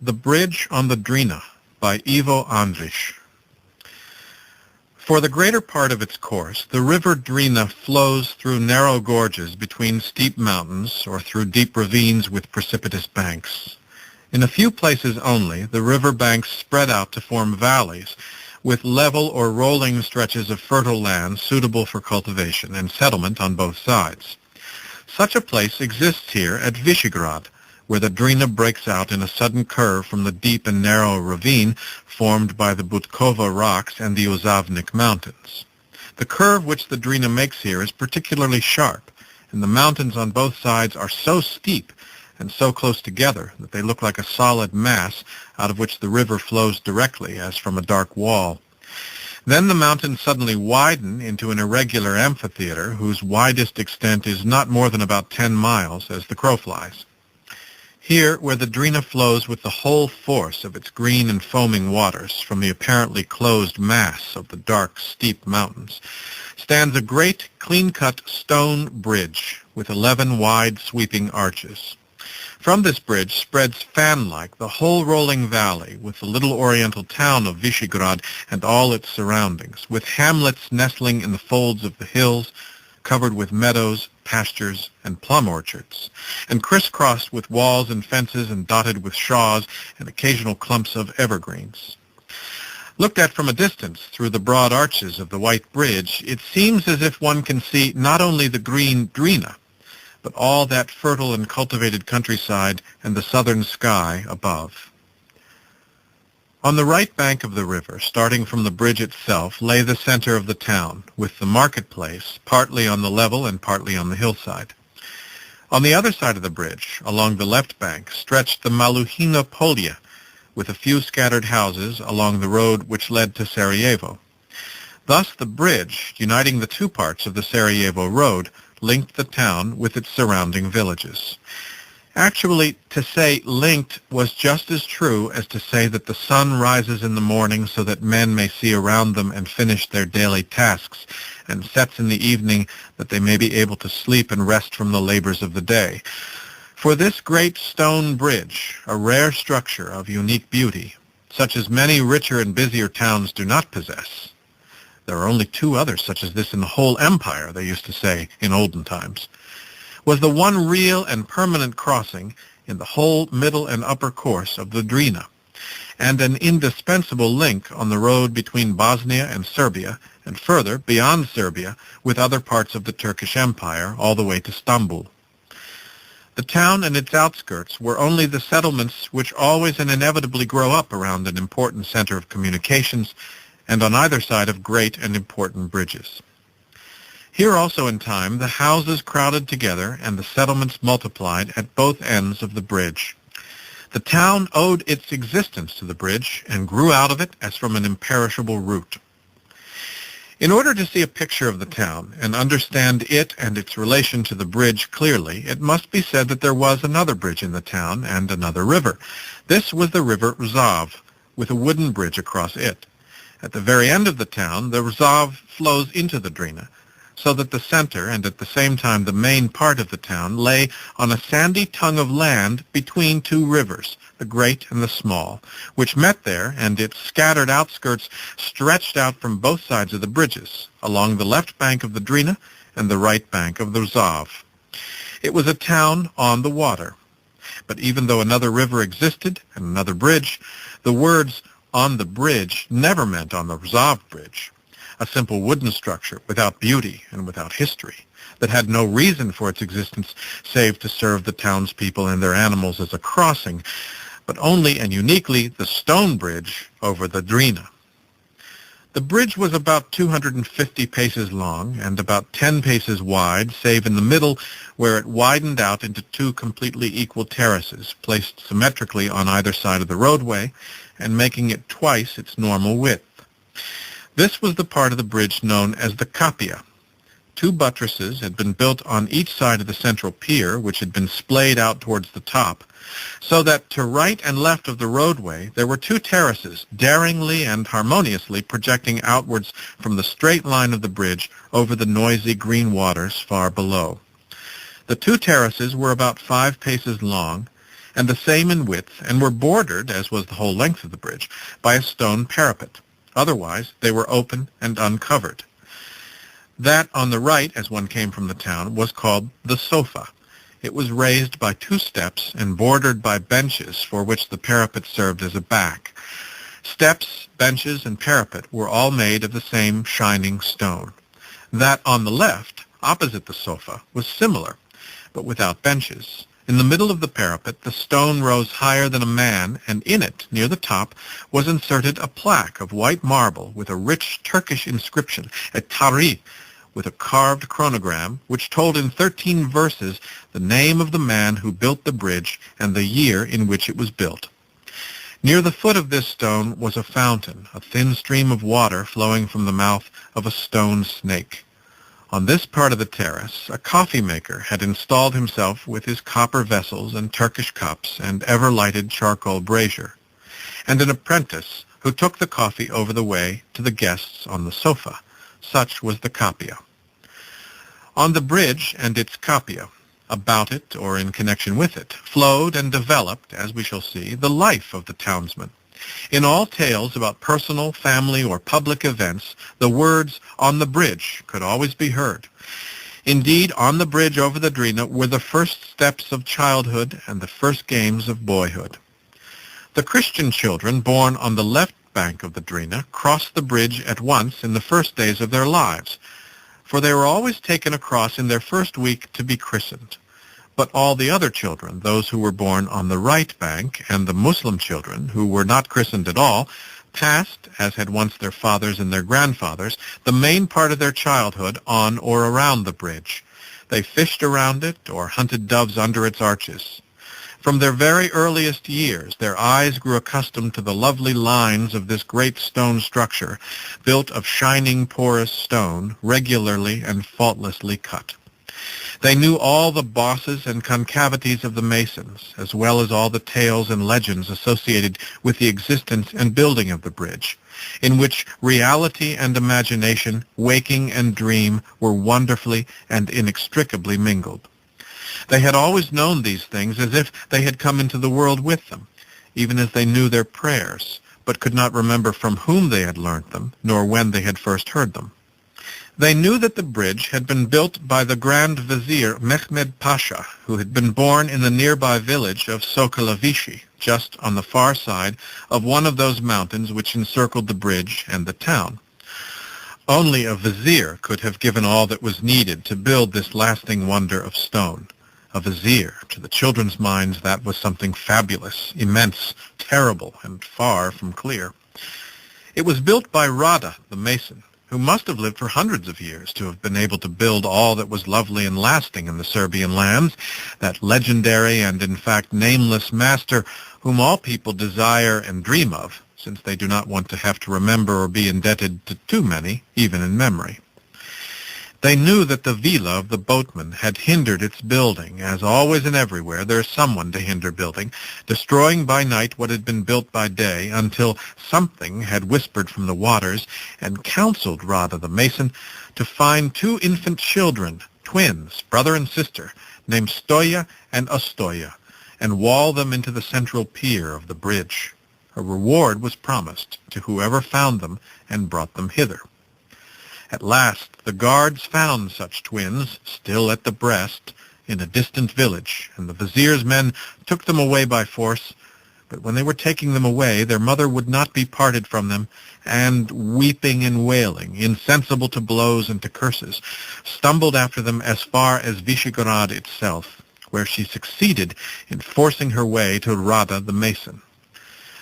The Bridge on the Drina by Ivo Andric. For the greater part of its course, the river Drina flows through narrow gorges between steep mountains or through deep ravines with precipitous banks. In a few places only, the river banks spread out to form valleys with level or rolling stretches of fertile land suitable for cultivation and settlement on both sides. Such a place exists here at Visegrad, where the Drina breaks out in a sudden curve from the deep and narrow ravine formed by the Butkova rocks and the Uzavnik mountains. The curve which the Drina makes here is particularly sharp, and the mountains on both sides are so steep and so close together that they look like a solid mass out of which the river flows directly, as from a dark wall. Then the mountains suddenly widen into an irregular amphitheater whose widest extent is not more than about 10 miles as the crow flies. Here, where the Drina flows with the whole force of its green and foaming waters from the apparently closed mass of the dark, steep mountains, stands a great, clean-cut stone bridge with 11 wide, sweeping arches. From this bridge spreads fan-like the whole rolling valley with the little oriental town of Visegrad and all its surroundings, with hamlets nestling in the folds of the hills, covered with meadows, pastures, and plum orchards, and crisscrossed with walls and fences and dotted with shaws and occasional clumps of evergreens. Looked at from a distance through the broad arches of the white bridge, it seems as if one can see not only the green Drina, but all that fertile and cultivated countryside and the southern sky above. On the right bank of the river, starting from the bridge itself, lay the center of the town, with the marketplace partly on the level and partly on the hillside. On the other side of the bridge, along the left bank, stretched the Maluhina Polje, with a few scattered houses along the road which led to Sarajevo. Thus the bridge, uniting the two parts of the Sarajevo road, linked the town with its surrounding villages. Actually, to say linked was just as true as to say that the sun rises in the morning so that men may see around them and finish their daily tasks, and sets in the evening that they may be able to sleep and rest from the labors of the day. For this great stone bridge, a rare structure of unique beauty, such as many richer and busier towns do not possess. There are only two others such as this in the whole empire, they used to say in olden times, was the one real and permanent crossing in the whole middle and upper course of the Drina, and an indispensable link on the road between Bosnia and Serbia, and further, beyond Serbia, with other parts of the Turkish Empire, all the way to Stambul. The town and its outskirts were only the settlements which always and inevitably grow up around an important center of communications, and on either side of great and important bridges. Here also in time the houses crowded together and the settlements multiplied at both ends of the bridge. The town owed its existence to the bridge and grew out of it as from an imperishable root. In order to see a picture of the town and understand it and its relation to the bridge clearly, it must be said that there was another bridge in the town and another river. This was the river Rzav, with a wooden bridge across it. At the very end of the town, the Rzav flows into the Drina, so that the center and at the same time the main part of the town lay on a sandy tongue of land between two rivers, the great and the small, which met there, and its scattered outskirts stretched out from both sides of the bridges, along the left bank of the Drina and the right bank of the Rzav. It was a town on the water. But even though another river existed and another bridge, the words "on the bridge" never meant on the Rzav bridge, a simple wooden structure without beauty and without history, that had no reason for its existence save to serve the townspeople and their animals as a crossing, but only and uniquely the stone bridge over the Drina. The bridge was about 250 paces long and about 10 paces wide, save in the middle where it widened out into two completely equal terraces, placed symmetrically on either side of the roadway and making it twice its normal width. This was the part of the bridge known as the Kapia. Two buttresses had been built on each side of the central pier, which had been splayed out towards the top, so that to right and left of the roadway there were two terraces, daringly and harmoniously projecting outwards from the straight line of the bridge over the noisy green waters far below. The two terraces were about 5 paces long, and the same in width, and were bordered, as was the whole length of the bridge, by a stone parapet. Otherwise, they were open and uncovered. That on the right, as one came from the town, was called the sofa. It was raised by 2 steps and bordered by benches for which the parapet served as a back. Steps, benches, and parapet were all made of the same shining stone. That on the left, opposite the sofa, was similar, but without benches. In the middle of the parapet, the stone rose higher than a man, and in it, near the top, was inserted a plaque of white marble with a rich Turkish inscription, a tari, with a carved chronogram, which told in 13 verses the name of the man who built the bridge and the year in which it was built. Near the foot of this stone was a fountain, a thin stream of water flowing from the mouth of a stone snake. On this part of the terrace, a coffee-maker had installed himself with his copper vessels and Turkish cups and ever-lighted charcoal brazier, and an apprentice who took the coffee over the way to the guests on the sofa. Such was the capia. On the bridge and its capia, about it or in connection with it, flowed and developed, as we shall see, the life of the townsman. In all tales about personal, family, or public events, the words "on the bridge" could always be heard. Indeed, on the bridge over the Drina were the first steps of childhood and the first games of boyhood. The Christian children born on the left bank of the Drina crossed the bridge at once in the first days of their lives, for they were always taken across in their first week to be christened. But all the other children, those who were born on the right bank, and the Muslim children, who were not christened at all, passed, as had once their fathers and their grandfathers, the main part of their childhood on or around the bridge. They fished around it or hunted doves under its arches. From their very earliest years, their eyes grew accustomed to the lovely lines of this great stone structure, built of shining porous stone, regularly and faultlessly cut. They knew all the bosses and concavities of the masons, as well as all the tales and legends associated with the existence and building of the bridge, in which reality and imagination, waking and dream, were wonderfully and inextricably mingled. They had always known these things as if they had come into the world with them, even as they knew their prayers, but could not remember from whom they had learnt them, nor when they had first heard them. They knew that the bridge had been built by the Grand Vizier Mehmed Pasha, who had been born in the nearby village of Sokolovici, just on the far side of one of those mountains which encircled the bridge and the town. Only a vizier could have given all that was needed to build this lasting wonder of stone. A vizier, to the children's minds, that was something fabulous, immense, terrible, and far from clear. It was built by Rada, the mason, who must have lived for hundreds of years to have been able to build all that was lovely and lasting in the Serbian lands, that legendary and, in fact, nameless master whom all people desire and dream of, since they do not want to have to remember or be indebted to too many, even in memory. They knew that the villa of the boatman had hindered its building, as always and everywhere there is someone to hinder building, destroying by night what had been built by day, until something had whispered from the waters and counseled Rada the mason to find 2 infant children, twins, brother and sister, named Stoya and Ostoya, and wall them into the central pier of the bridge. A reward was promised to whoever found them and brought them hither. At last the guards found such twins, still at the breast, in a distant village, and the vizier's men took them away by force. But when they were taking them away, their mother would not be parted from them, and, weeping and wailing, insensible to blows and to curses, stumbled after them as far as Visegrad itself, where she succeeded in forcing her way to Rada the mason.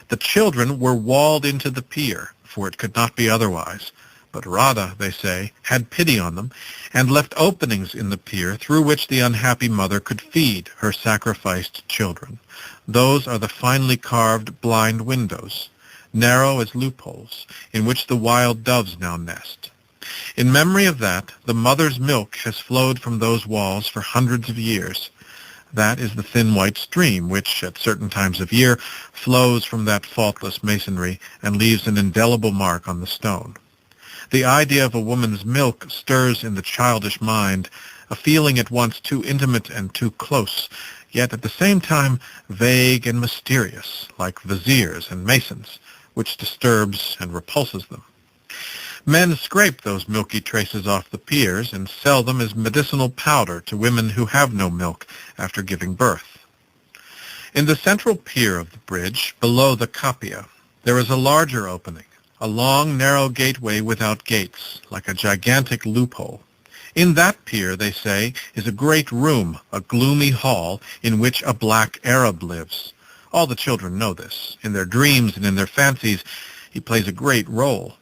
The children were walled into the pier, for it could not be otherwise. But Rada, they say, had pity on them, and left openings in the pier through which the unhappy mother could feed her sacrificed children. Those are the finely carved blind windows, narrow as loopholes, in which the wild doves now nest. In memory of that, the mother's milk has flowed from those walls for hundreds of years. That is the thin white stream which, at certain times of year, flows from that faultless masonry and leaves an indelible mark on the stone. The idea of a woman's milk stirs in the childish mind a feeling at once too intimate and too close, yet at the same time vague and mysterious, like viziers and masons, which disturbs and repulses them. Men scrape those milky traces off the piers and sell them as medicinal powder to women who have no milk after giving birth. In the central pier of the bridge, below the capia, there is a larger opening, a long, narrow gateway without gates, like a gigantic loophole. In that pier, they say, is a great room, a gloomy hall, in which a black Arab lives. All the children know this. In their dreams and in their fancies, he plays a great role.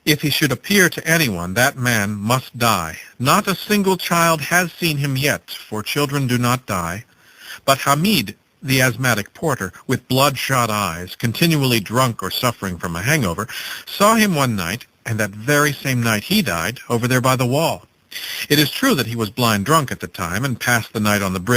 If he should appear to anyone, that man must die. Not a single child has seen him yet, for children do not die. But Hamid, the asthmatic porter, with bloodshot eyes, continually drunk or suffering from a hangover, saw him one night, and that very same night he died, over there by the wall. It is true that he was blind drunk at the time and passed the night on the bridge.